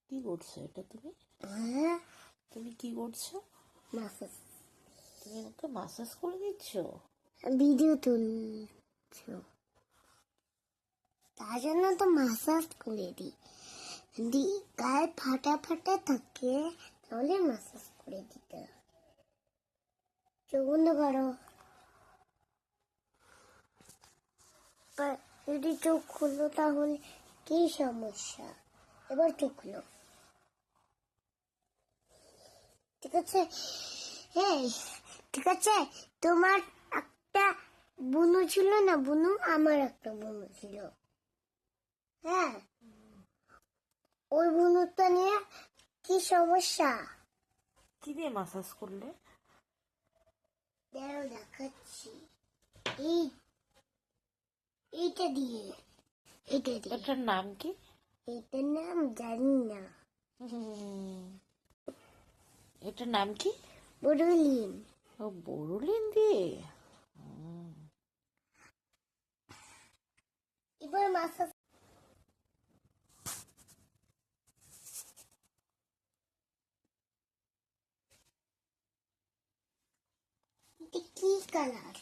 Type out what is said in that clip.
কি করছো এটা তুমি? হ্যাঁ, তুমি কি করছো? মাসাজ তুমি ওকে মাসাজ করে দিচ্ছ? ভিডিও তুলছো, তার জন্য তো মাসাজ করে দিই। যদি গায়ে ফাটা ফাটা থাকে তাহলে মাসাজ করে দিতে হবে। চোখ বন্ধ করো। যদি চোখ খুলো তাহলে কি সমস্যা? এবার চোখ খুলো, ঠিক আছে? হ্যাঁ, ঠিক আছে। তোমার একটা বুনু ছিল না? বুনু, আমার একটা বুনু ছিল। হ্যাঁ, ওই বুনুটা নিয়ে কি সমস্যা? কি দিয়ে মাসাজ করলে? দাঁড়াও, দেখাচ্ছি। এই এইটা দিয়ে, এটা দিয়ে। এটার নাম কি? এটার নাম জানি না। এটার নাম কি? বড়লিন। ও, বোরোলিন দিয়ে। এবার মাসাজ কি কালার?